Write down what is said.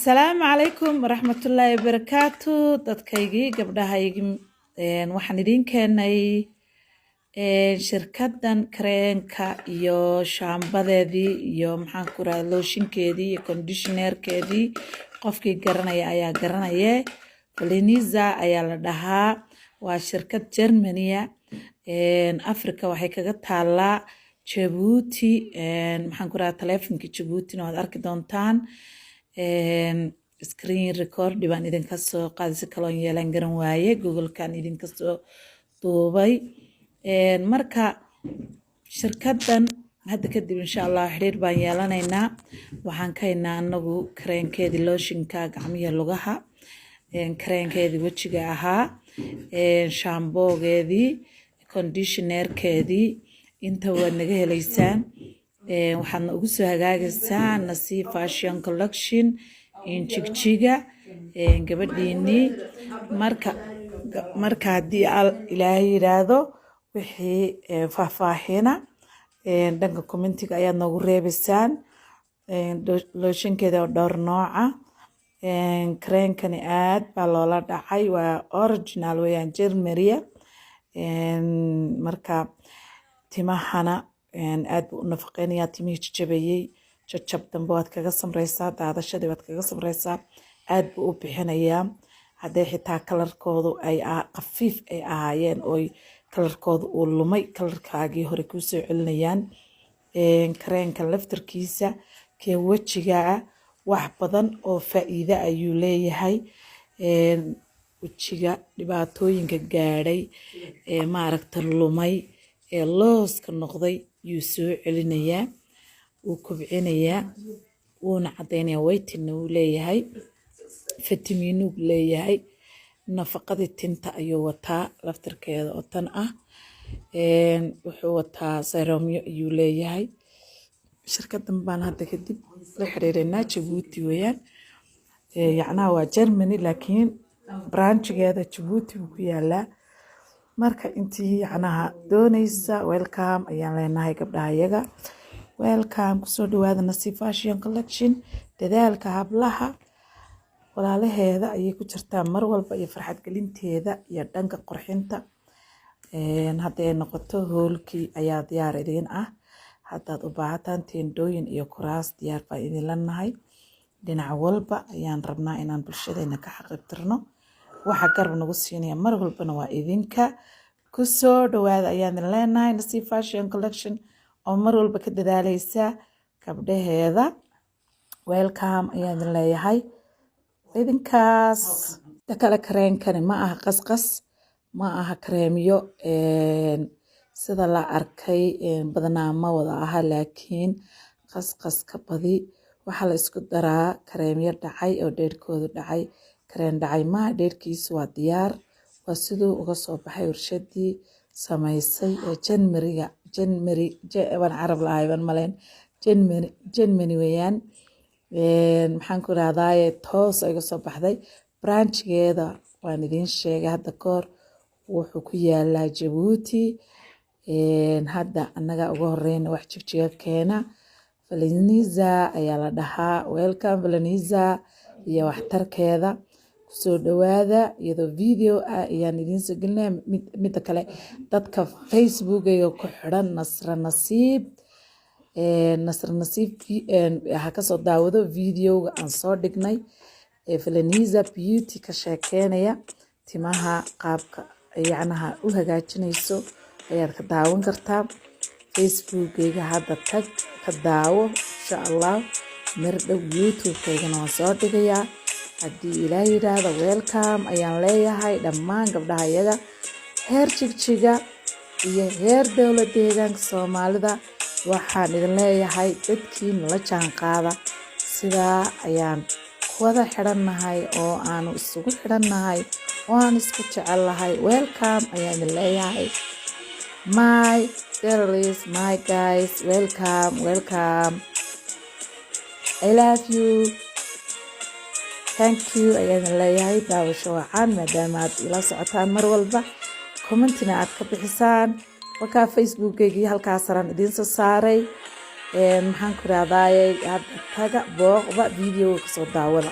السلام عليكم ورحمة الله وبركاته dadkaygii gabdhahaygii waxaan idin keenay shirkadan kareenka iyo shaambadeedii iyo maxaan ku raad looshinkeedii iyo conditionerkeedii qofkii garanaya ayaa garanaya Poliniza ayaa la dhahaa waa shirkad Germany Africa waxay kaga taalaa Djibouti maxaan ku raad telefonki Djibouti waad arki doontaan screen record baan idin ka soo qaadaysa kaloon yeelan garan waaye Google kan idin ka soo duubay marka shirkadan hadda kadib insha Allah xiriir baan yeelanaynaa waxaan ka haynaa anagu kareenkeedii looshinka gacmiga lugaha kareenkeedii wajiga ahaa shaamboogeedii conditionerkeedii inta waad naga helaysaan waxaadna ugu soo hagaagaysaa Nasiib Fashion Collection in Jigjiga gabadhiinii marka haddii Ilaahay yiraahdo wixii faahfaahina dhanka commentiga ayaad noogu reebaysaan looshinkeeda dhowr nooca kareenkani aad baa loola dhacay waa original weeyaan Germany marka timahana aad buu nafaqeynaya timihii jajabayay jajab dambe waad kaga samraysaa daadashadii waad kaga samraysaa aad buu u bixinayaa haddii xitaa kalarkoodu ay qafiif ay ahaayeen oo kalarkoodu uu lumay kalarkaagii hore ku soo celinayaan kareenka laftarkiisa kee wajiga wax badan oo faa'iido ayuu leeyahay wajiga dhibaatooyinka gaadhay maaragta lumay looska noqday yuu soo celinayaa uu kobcinayaa wuuna cadeynayaa waytina uu leeyahay fitamiinuu leeyahay nafaqadii tinta ayuu wataa laftarkeeda oo tan ah wuxuu wataa serumyo ayuu leeyahay shirkadan baan hadda kadib la xiriirinaa Djibouti weeyaan yacnaa waa Germany laakiin branchgeeda Djibouti ku yaalaa marka intii yacnaha doonaysa welcome ayaan leenahay gabdhahayaga welcome kusoo dhawaada Nasiib Fashion Collection dadaalka hablaha walaalaheeda ayay ku jirtaa mar walba iyo farxad gelinteeda iyo dhanka qurxinta hadday noqoto hoolkii ayaa diyaar idin ah haddaad u baahataan teendooyin iyo kuraas diyaar baan idin leenahay dhinac walba ayaan rabnaa inaan bulshadeena ka xaqibtirno waxa garab nagu siinaya mar walbana waa idinka kusoo dhawaada ayaan idin leenahay Nasiib Fashion Collection oo mar walba ka dadaalaysa gabdhaheeda welcome ayaan idin leeyahay idinkaas kala kareenkani ma aha qasqas ma aha kareemiyo sida la arkay badanaa ma wada aha laakiin qasqaska badi waxa la isku daraa kareemiyo dhacay oo dheerkoodu dhacay kareen dhacay ma dheerkiisu waa diyaar waa sidoo uga soo baxay warshadii samaysay waan carab lahay ban maleen Germany weeyaan maxaan ku raadaaye toos iga soo baxday branchgeeda waan idin sheegay hadda koor wuxuu ku yaalaa Djibouti hadda anaga ugu horeyna wax Jigjiga keena Poliniza ayaa la dhahaa welcome Poliniza iyo waxtarkeeda kusoo dhawaada iyadoo video ayaan idin soo gelinaa mid kale dadka Facebook ay ku xiran Nasr Nasiib waxa ka soo daawado videoga aan soo dhignay Poliniza beauty ka sheekeynaya timaha qaabka yacnaha u hagaajinayso ayaad ka daawan kartaa Facebook-gayga hadda tag ka daawo insha Allah mar dhow YouTube-kaygana waan soo dhigayaa haddii Ilaahay yiraahdo welcome ayaan leeyahay dhammaan gabdhahayaga heer Jigjiga iyo heer dowladda deegaanka Soomaalida waxaan idin leeyahay dadkii la jaan qaada sidaa ayaan wada xidhannahay oo aan isugu xidhannahay oo aan isku jecelahay welcome ayaan idin leeyahay my darlings my guys welcome I love you thank you ayaan leeyahay daawasho wacan maadaama aad ila socotaan mar walba commentina aad ka bixisaan wakaa Facebook-gayga halkaas saran idin soo saaray maxaan ku raadayay hadda taga booqda video ka soo daawada